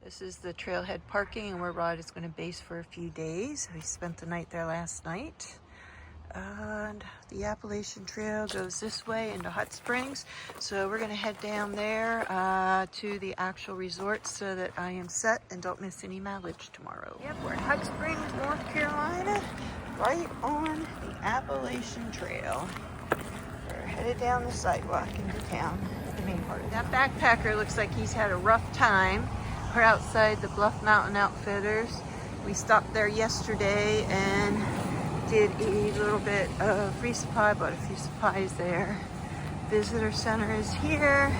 This is the trailhead parking and where Rod is going to base for a few days. We spent the night there last night. And the Appalachian Trail goes this way into Hot Springs. So we're going to head down there to the actual resort so that I am set and don't miss any mileage tomorrow. Yep, we're in Hot Springs, North Carolina, right on the Appalachian Trail. We're headed down the sidewalk into town, the main part. That backpacker looks like he's had a rough time. We're outside the Bluff Mountain Outfitters. We stopped there yesterday and did a little bit of resupply, bought a few supplies there. Visitor center is here,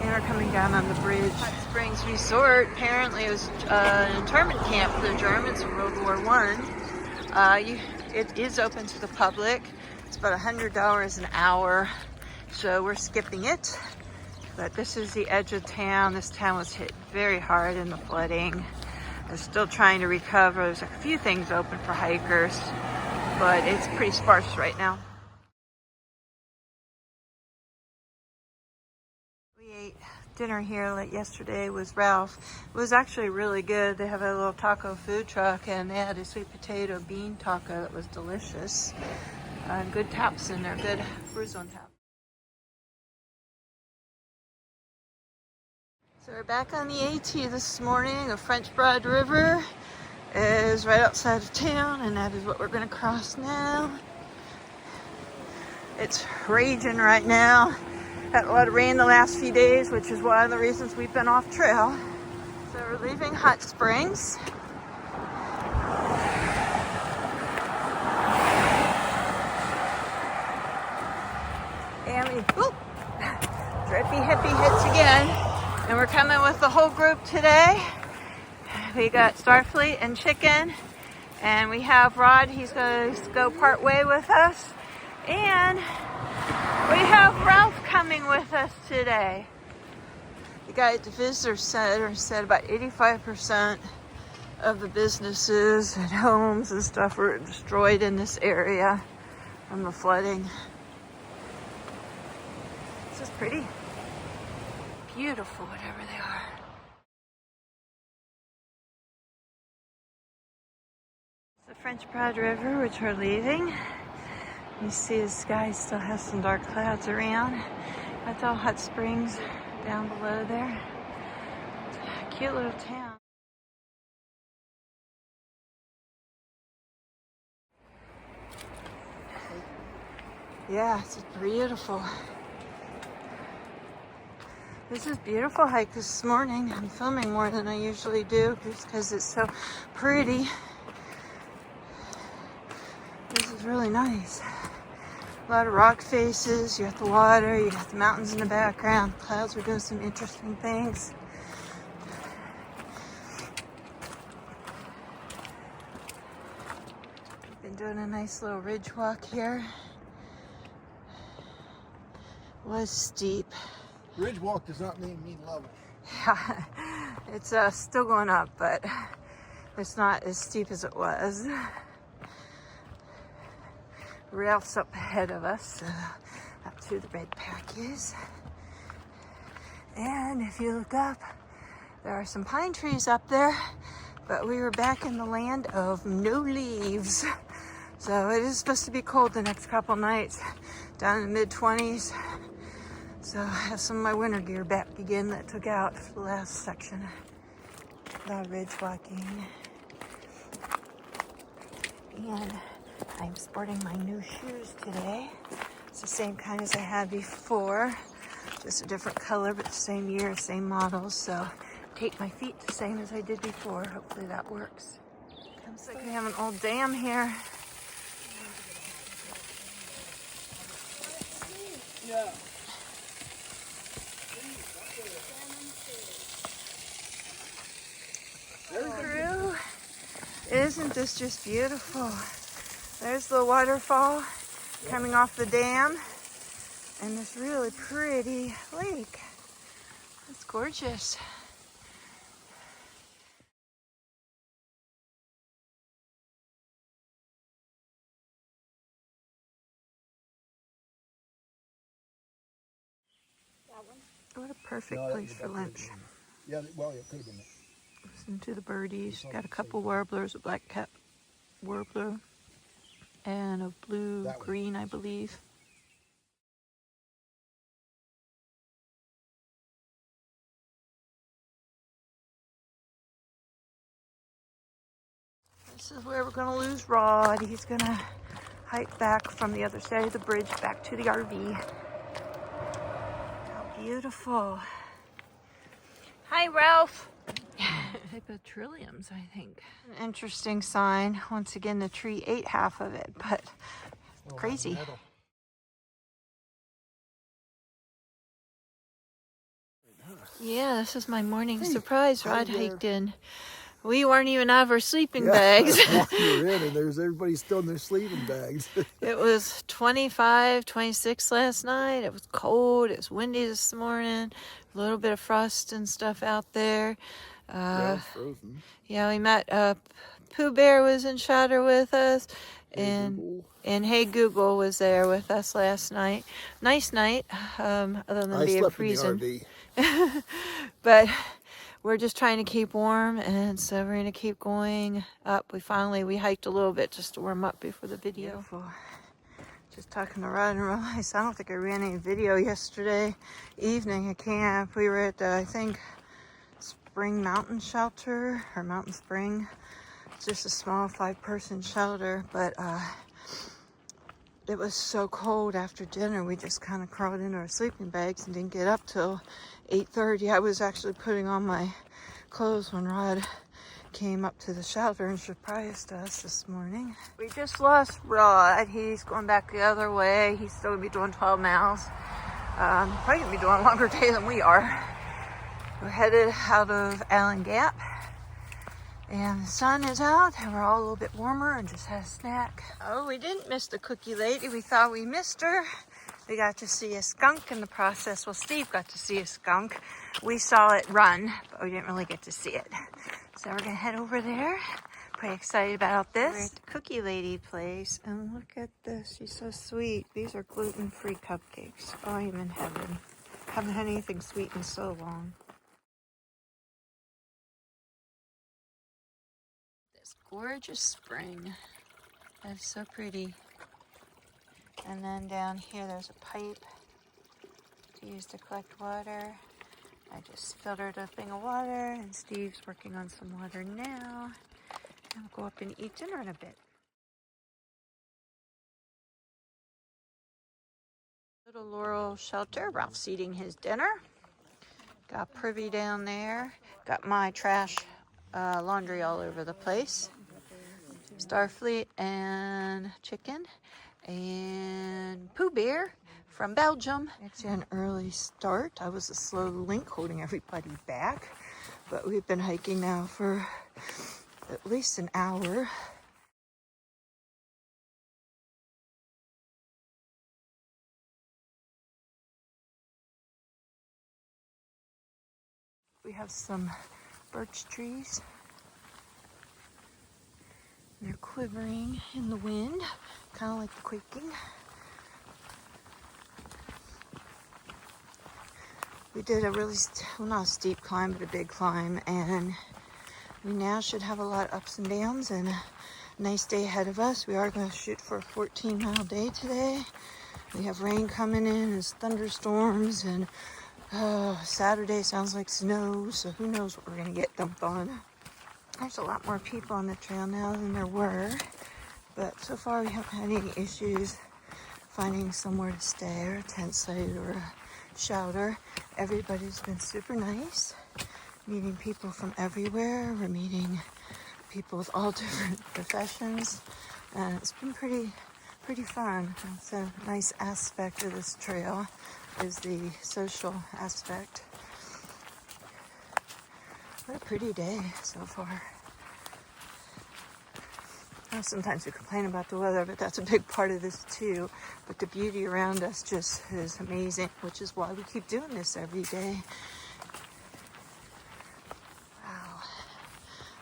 and we're coming down on the bridge. Hot Springs Resort, apparently it was an internment camp for the Germans in World War I. It is open to the public. It's about $100 an hour, so we're skipping it. But this is the edge of town. This town was hit very hard in the flooding. They're still trying to recover. There's a few things open for hikers, but it's pretty sparse right now. We ate dinner here like yesterday with Ralph. It was actually really good. They have a little taco food truck and they had a sweet potato bean taco that was delicious. Good taps in there, good Bruzone tap. So we're back on the AT this morning. The French Broad River is right outside of town, and that is what we're going to cross now. It's raging right now. Had a lot of rain the last few days, which is one of the reasons we've been off trail. So we're leaving Hot Springs. And we, Trippy Hippy hits again. And we're coming with the whole group today. We got Starfleet and Chicken, and we have Rod. He's going to go part way with us. And we have Ralph coming with us today. The guy at the visitor center said about 85% of the businesses and homes and stuff were destroyed in this area from the flooding. This is pretty. Beautiful, whatever they are. It's the French Broad River, which we're leaving. You see the sky still has some dark clouds around. That's all Hot Springs down below there. It's a cute little town. Yeah, it's beautiful. This is a beautiful hike this morning. I'm filming more than I usually do just because it's so pretty. This is really nice. A lot of rock faces, you got the water, you got the mountains in the background. The clouds are doing some interesting things. Been doing a nice little ridge walk here. Was steep. Ridge walk does not mean mean level. Yeah, it's still going up, but it's not as steep as it was. Ralph's up ahead of us, up to the red pack is. And if you look up, there are some pine trees up there, but we were back in the land of no leaves. So it is supposed to be cold the next couple nights, down in the mid-20s. So I have some of my winter gear back again that took out for the last section. The ridge walking. And I'm sporting my new shoes today. It's the same kind as I had before. Just a different color, but the same year, same model. So take my feet the same as I did before. Hopefully that works. Looks like we have an old dam here. Yeah. Through. Isn't this just beautiful? There's the waterfall coming off the dam and this really pretty lake. It's gorgeous. What a perfect place for lunch. Yeah, well, it could have been. Listen to the birdies. Got a couple warblers, a black cap warbler, and a blue-green, I believe. This is where we're gonna lose Rod. He's gonna hike back from the other side of the bridge back to the RV. How beautiful. Hi, Ralph. Type of trilliums, I think. An interesting sign. Once again, the tree ate half of it, but crazy. Yeah, this is my morning surprise. Rod hiked in. We weren't even out of our sleeping bags. You're in, and there's everybody still in their sleeping bags. It was 25, 26 last night. It was cold. It was windy this morning. A little bit of frost and stuff out there. Yeah, it's frozen. Yeah, we met Pooh Bear was in Shatter with us, and Hey Google was there with us last night. Nice night, other than being freezing. In the RV. But we're just trying to keep warm, and so we're gonna keep going up. We hiked a little bit just to warm up before the video. Beautiful. Just talking to Rod and realized I don't think I ran any video yesterday evening at camp. We were at I think Spring Mountain Shelter or Mountain Spring. It's just a small 5-person shelter, but it was so cold after dinner. We just kind of crawled into our sleeping bags and didn't get up till 8:30. I was actually putting on my clothes when Rod came up to the shelter and surprised us this morning. We just lost Rod. He's going back the other way. He's still gonna be doing 12 miles. Probably gonna be doing a longer day than we are. We're headed out of Allen Gap, and the sun is out, and we're all a little bit warmer and just had a snack. Oh, we didn't miss the cookie lady. We thought we missed her. We got to see a skunk in the process. Well, Steve got to see a skunk. We saw it run, but we didn't really get to see it. So we're gonna head over there. Pretty excited about this. We're at the cookie lady place, and look at this. She's so sweet. These are gluten-free cupcakes. Oh, I'm in heaven. Haven't had anything sweet in so long. This gorgeous spring. That's so pretty. And then down here there's a pipe to use to collect water. I just filtered a thing of water, and Steve's working on some water now. And we'll go up and eat dinner in a bit. Little Laurel shelter. Ralph's eating his dinner. Got Privy down there. Got my trash laundry all over the place. Starfleet and chicken. And Pooh Bear from Belgium. It's an early start. I was a slow link holding everybody back, but we've been hiking now for at least an hour. We have some birch trees. They're quivering in the wind, kind of like the quaking. We did a really, well, not a steep climb, but a big climb, and we now should have a lot of ups and downs and a nice day ahead of us. We are going to shoot for a 14-mile day today. We have rain coming in, and thunderstorms, and Saturday sounds like snow, so who knows what we're going to get dumped on. There's a lot more people on the trail now than there were, but so far we haven't had any issues finding somewhere to stay or a tent site or a shelter. Everybody's been super nice, meeting people from everywhere. We're meeting people with all different professions, and it's been pretty fun. It's a nice aspect of this trail is the social aspect. What a pretty day so far. Sometimes we complain about the weather, but that's a big part of this too. But the beauty around us just is amazing, which is why we keep doing this every day. Wow.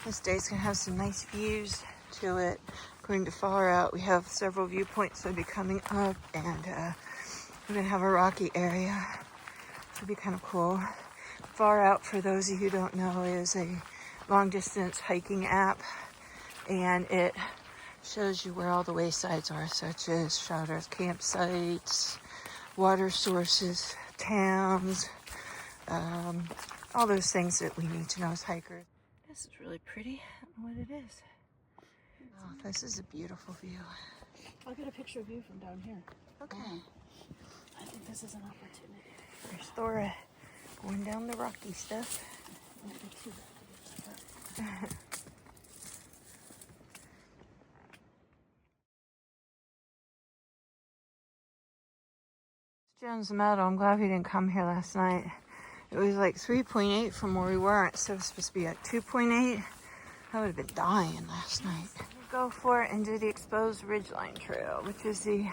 This day's gonna have some nice views to it. Going to far out, we have several viewpoints that'll be coming up, and we're gonna have a rocky area. Should be kind of cool. Far out, for those of you who don't know, is a long distance hiking app, and it shows you where all the waysides are, such as shelters, campsites, water sources, towns, all those things that we need to know as hikers. This is really pretty. I don't know what it is. Oh, this is a beautiful view. I'll get a picture of you from down here. Okay. I think this is an opportunity. There's Thora going down the rocky stuff. Jones Meadow. I'm glad we didn't come here last night. It was like 3.8 from where we were. It's supposed to be at 2.8. I would have been dying last night. Go for it and do the exposed ridgeline trail, which is the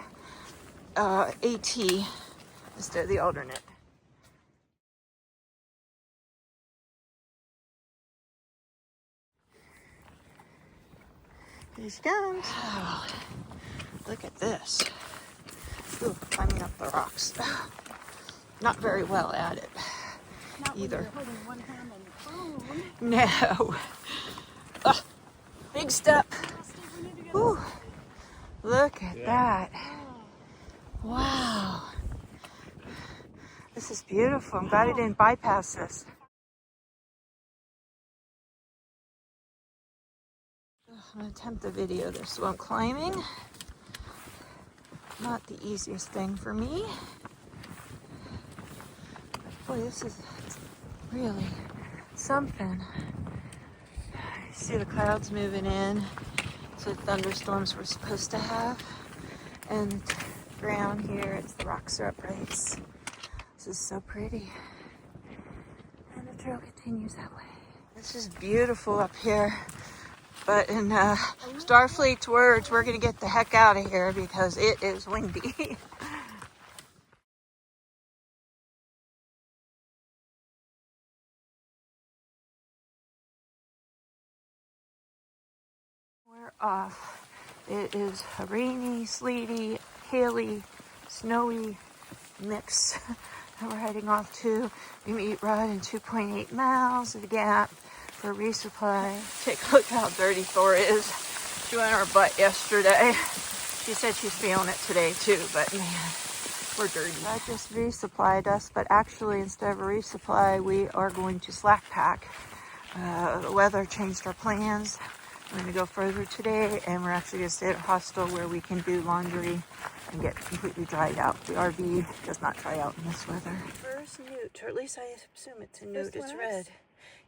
AT instead of the alternate. Here she comes. Oh, look at this. Ooh, climbing up the rocks. Not very well at it. Not either. When you're holding one hand on your phone. No. Big step. Ooh, look at that. Wow. This is beautiful. I'm glad I didn't bypass this. I'm going to attempt to video this while I'm climbing. Not the easiest thing for me. Boy, this is really something. You see the clouds moving in. It's the thunderstorms we're supposed to have. And the ground here, it's the rocks are uprights. This is so pretty. And the trail continues that way. This is beautiful up here. But in Starfleet's words, we're going to get the heck out of here because it is windy. We're off. It is a rainy, sleety, haily, snowy mix that we're heading off to. We meet Rod in 2.8 miles of the gap for resupply. Take a look how dirty Thora is. She went on her butt yesterday. She said she's feeling it today too, but man, we're dirty. I just resupplied us, but actually instead of a resupply, we are going to slack pack. The weather changed our plans. We're going to go further today, and we're actually going to stay at a hostel where we can do laundry and get completely dried out. The RV does not dry out in this weather. First newt, or at least I assume it's a newt. It's red.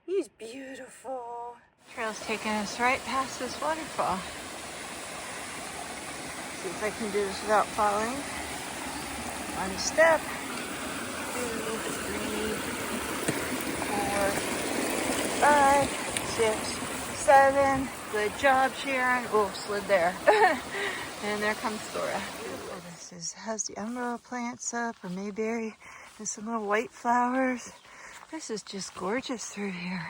He's beautiful. Trail's taking us right past this waterfall. See if I can do this without falling. 1 step, 2, 3, 4, 5, 6, 7. Good job, Sharon. Oh, slid there. And there comes Thora. Beautiful. This has the emerald plants up, or mayberry, and some little white flowers. This is just gorgeous through here.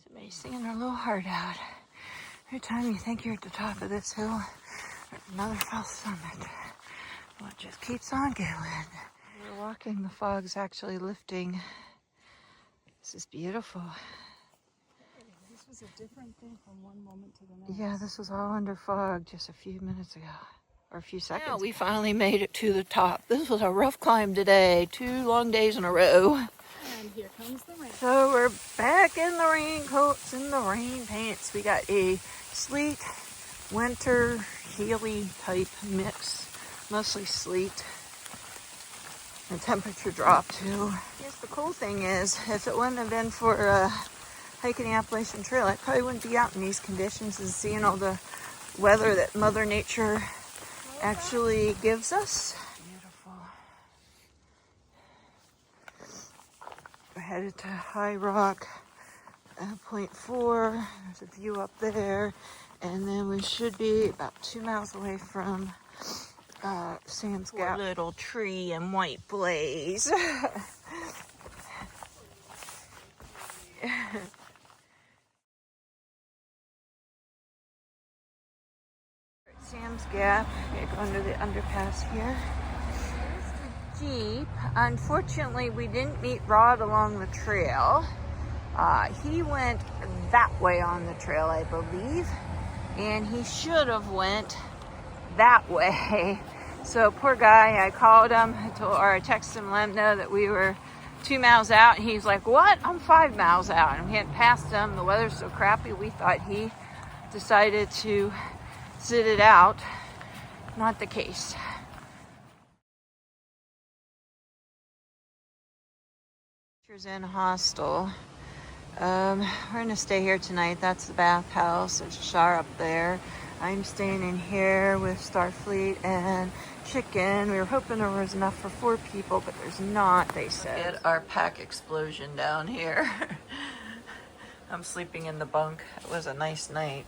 Somebody's singing their little heart out. Every time you think you're at the top of this hill, there's another false summit. Well, it just keeps on going. We're walking, the fog's actually lifting. This is beautiful. This was a different thing from one moment to the next. Yeah, this was all under fog just a few minutes ago. Or a few seconds. Now we finally made it to the top. This was a rough climb today. 2 long days in a row. And here comes the rain. So we're back in the raincoats and the rain pants. We got a sleet, winter, heely type mix. Mostly sleet. The temperature dropped too. Yes, the cool thing is, if it wouldn't have been for hiking the Appalachian Trail, I probably wouldn't be out in these conditions and seeing all the weather that Mother Nature actually gives us. Beautiful. We're headed to High Rock, point 4. There's a view up there, and then we should be about 2 miles away from Sam's Gap. Poor little tree and white blaze. Sam's Gap. Gotta go under the underpass here. steep. Unfortunately, we didn't meet Rod along the trail. He went that way on the trail, I believe, and he should have went that way. So poor guy, I called him, I texted him, let him know that we were 2 miles out, and he's like, what? I'm 5 miles out. And we hadn't passed him. The weather's so crappy, we thought he decided to sit it out. Not the case. Here's in hostel. We're gonna stay here tonight. That's the bathhouse. There's a shower up there. I'm staying in here with Starfleet and Chicken. We were hoping there was enough for 4 people, but there's not, they said. Get our pack explosion down here. I'm sleeping in the bunk. It was a nice night.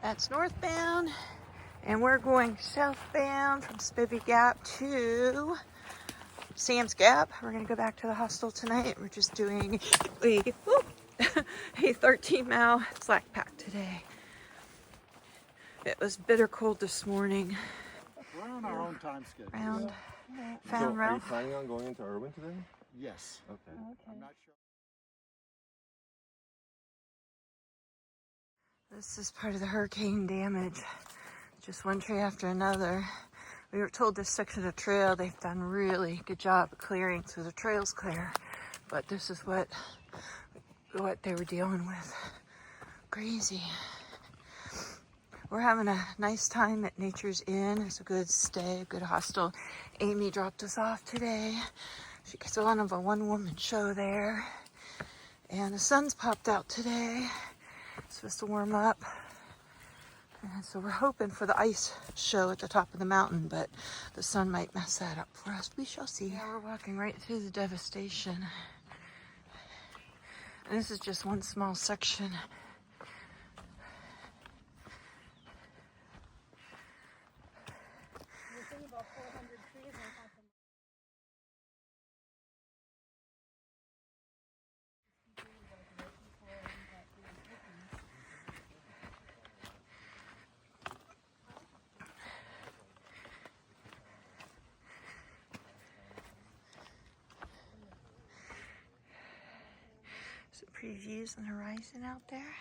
That's northbound, and we're going southbound from Spivvy Gap to Sam's Gap. We're gonna go back to the hostel tonight. We're just doing a 13-mile slack pack today. It was bitter cold this morning. We're on our own time schedule. Found So are you Ralph. planning on going into Erwin today? Yes. Okay. I'm not sure. This is part of the hurricane damage. Just one tree after another. We were told this section of trail, they've done really good job of clearing, so the trail's clear. But this is what they were dealing with. Crazy. We're having a nice time at Nature's Inn. It's a good stay, a good hostel. Amy dropped us off today. She gets on of a one-woman show there. And the sun's popped out today. It's supposed to warm up. And so we're hoping for the ice show at the top of the mountain, but the sun might mess that up for us. We shall see. Yeah, we're walking right through the devastation. And this is just one small section. Some pretty views on the horizon out there.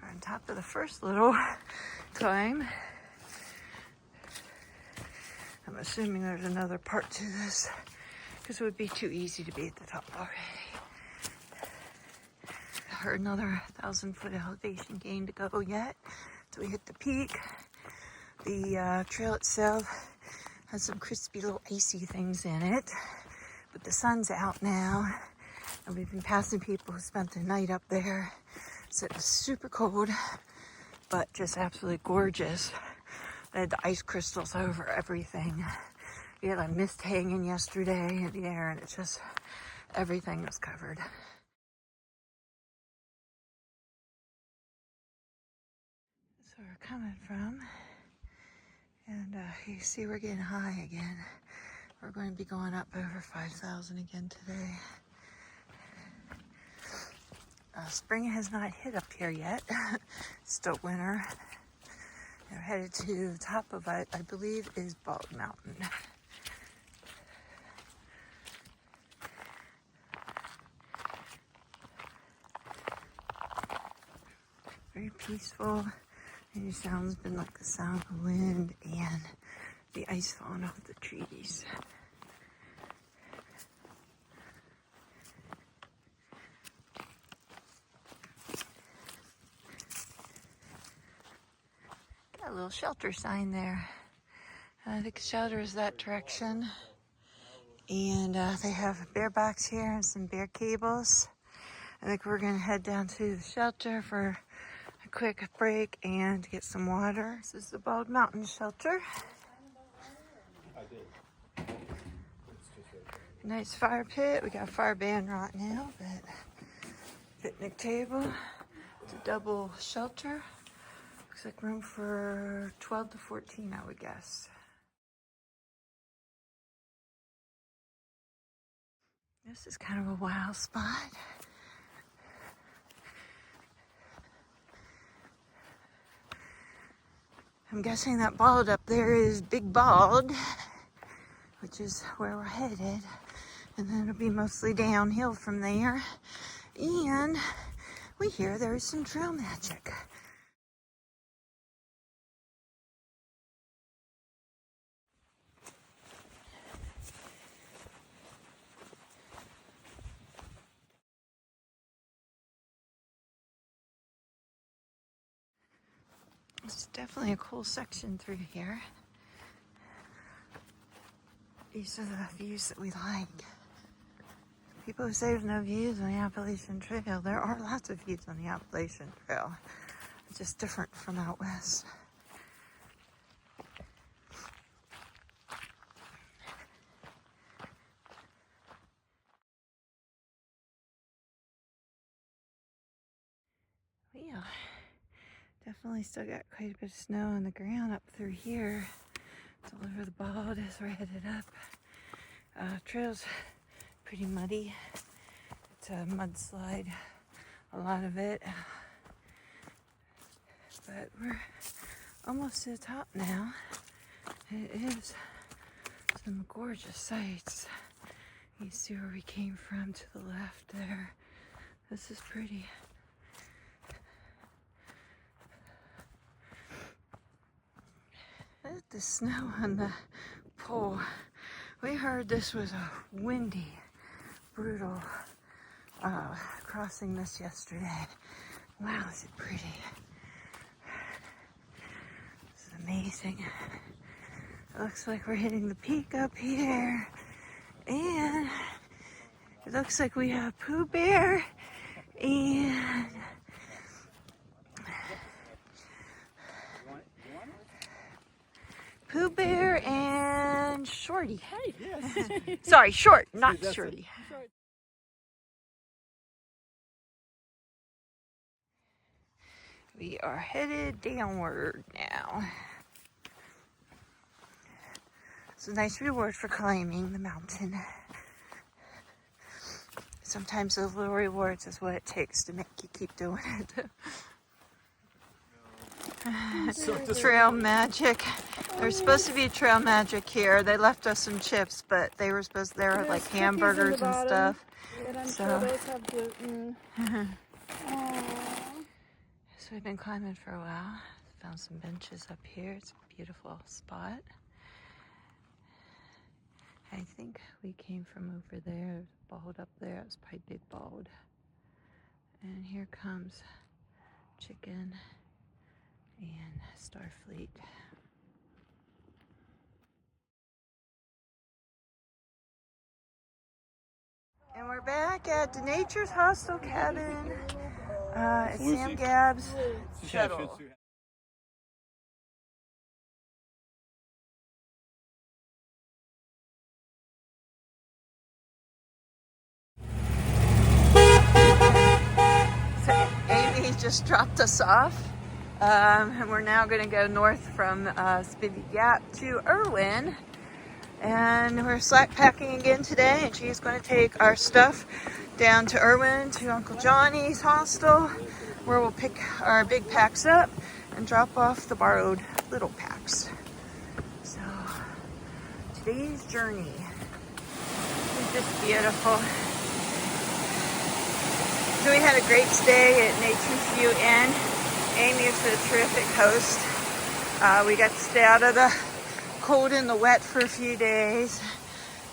We're on top of the first little climb. I'm assuming there's another part to this because it would be too easy to be at the top already. Or another 1,000-foot elevation gain to go yet till we hit the peak. The trail itself has some crispy little icy things in it, but the sun's out now, and we've been passing people who spent the night up there. So it was super cold, but just absolutely gorgeous. They had the ice crystals over everything. We had a mist hanging yesterday in the air, and it's just, everything was covered. So we're coming from, and you see we're getting high again. We're going to be going up over 5,000 again today. Spring has not hit up here yet. Still winter. We're headed to the top of it, I believe, is Bald Mountain. Very peaceful. Any sound's been like the sound of wind and the ice falling off the trees. Got a little shelter sign there. I think the shelter is that direction. And they have bear box here and some bear cables. I think we're gonna head down to the shelter for a quick break and get some water. This is the Bald Mountain Shelter. Nice fire pit. We got a fire ban right now, but picnic table. It's a double shelter. Looks like room for 12 to 14, I would guess. This is kind of a wild spot. I'm guessing that bald up there is Big Bald, which is where we're headed. And then it'll be mostly downhill from there. And we hear there is some trail magic. It's definitely a cool section through here. These are the views that we like. People who say there's no views on the Appalachian Trail, there are lots of views on the Appalachian Trail. It's just different from out west. Yeah, definitely still got quite a bit of snow on the ground up through here. It's all over the bald as we're headed up. Trail's pretty muddy. It's a mudslide, a lot of it. But we're almost to the top now. It is some gorgeous sights. You see where we came from to the left there. This is pretty. Look at the snow on the pole. We heard this was a windy, brutal crossing this yesterday. Wow, is it pretty. This is amazing. It looks like we're hitting the peak up here. And it looks like we have Pooh Bear and Pooh Bear and Shorty. Sorry, Short, not Shorty. We are headed downward now. It's a nice reward for climbing the mountain. Sometimes those little rewards is what it takes to make you keep doing it. Trail magic. There's supposed to be trail magic here. They left us some chips, but they were like hamburgers and stuff. And I'm So, sure those have gluten. So we've been climbing for a while. Found some benches up here. It's a beautiful spot. I think we came from over there. There's a bald up there. It was probably Big Bald. And here comes Chicken and Starfleet. And we're back at the Nature's Hostel Cabin at Sam Gabb's shuttle. So Amy just dropped us off. And we're now going to go north from Spivey Gap to Erwin. And we're slack packing again today, and she's going to take our stuff down to Erwin to Uncle Johnny's hostel, where we'll pick our big packs up and drop off the borrowed little packs. So today's journey is just beautiful. So we had a great stay at Nature's View Inn. Amy is a terrific host. We got to stay out of the cold and the wet for a few days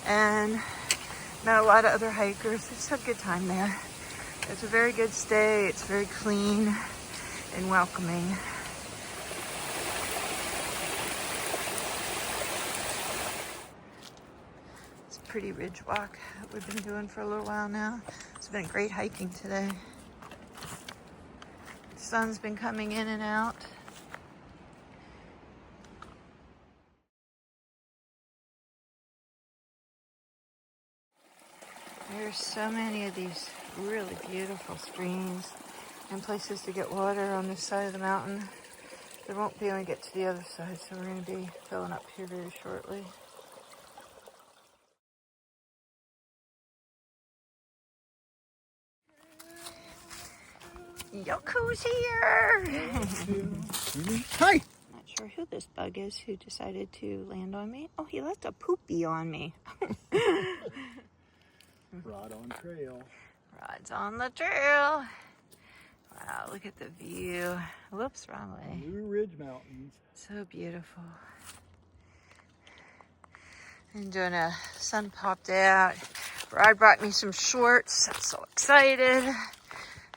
and met a lot of other hikers. We just had a good time there. It's a very good stay. It's very clean and welcoming. It's a pretty ridge walk that we've been doing for a little while now. It's been great hiking today. The sun's been coming in and out. There's so many of these really beautiful streams and places to get water on this side of the mountain. There won't be when we get to the other side, so we're going to be filling up here very shortly. Look who's here! Hi! Not sure who this bug is who decided to land on me. Oh, he left a poopy on me. Rod on trail. Rod's on the trail. Wow, look at the view. Whoops, wrong way. Blue Ridge Mountains. So beautiful. And the sun popped out. Rod brought me some shorts. I'm so excited.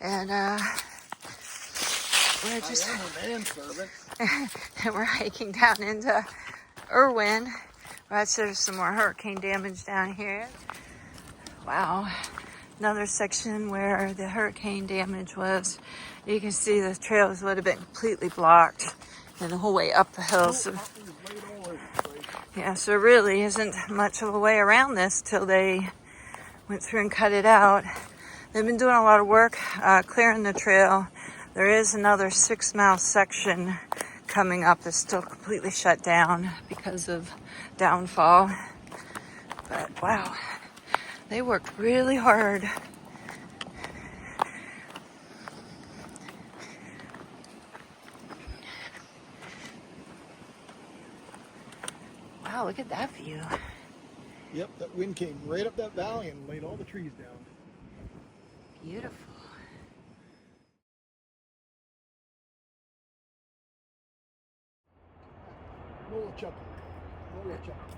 And we're just I am a manservant. and we're hiking down into Erwin. Rod said there's some more hurricane damage down here. Wow. Another section where the hurricane damage was. You can see the trails would have been completely blocked and the whole way up the hill. So, yeah, so there really isn't much of a way around this till they went through and cut it out. They've been doing a lot of work clearing the trail. There is another 6-mile section coming up that's still completely shut down because of downfall. But wow, they worked really hard. Wow, look at that view. Yep, that wind came right up that valley and laid all the trees down. Beautiful.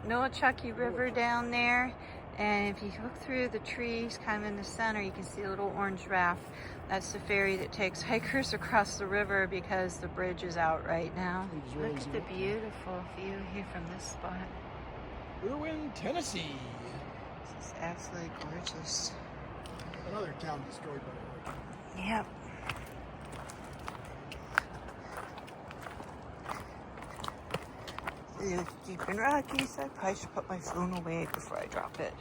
Noachucky River down there, and if you look through the trees kind of in the center, you can see a little orange raft. That's the ferry that takes hikers across the river because the bridge is out right now. Look at the beautiful view here from this spot. Erwin, Tennessee. This is absolutely gorgeous. Another town destroyed by a hurricane. Yep. It's deep and rocky, so I probably should put my phone away before I drop it.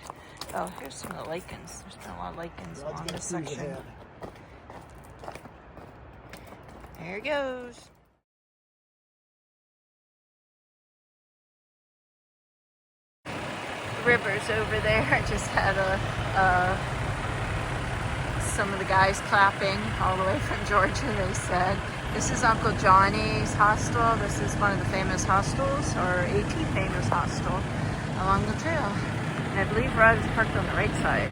Oh, here's some of the lichens. There's been a lot of lichens along this section. There it goes. The river's over there. I just had some of the guys clapping all the way from Georgia. They said, "This is Uncle Johnny's hostel. This is one of the famous hostels, or a famous hostel along the trail." And I believe Rod is parked on the right side.